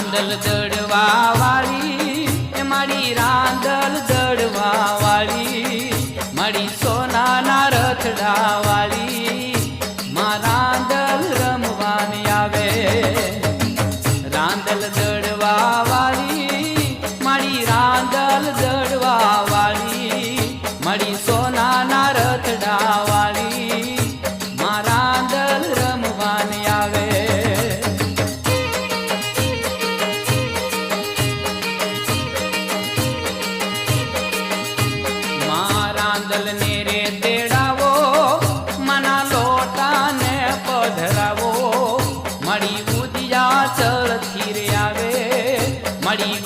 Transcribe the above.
રાંદલ દડવા વાળી એ મારી રાંદલ દડવા વાળી મારી સોનાના રથડા વાળી માં રાંદલ રમવાની આવે રાંદલ દડવા વાળી મારી રાંદલ દડવા વાળી મારી સોનાના રથડા વાળી માં રાંદલ રમવાની આવે રાંદલ ને રે તેડાવો મના લોટા ને પધરાવો મળી ઉદિયા ચલથી રે આવે મળી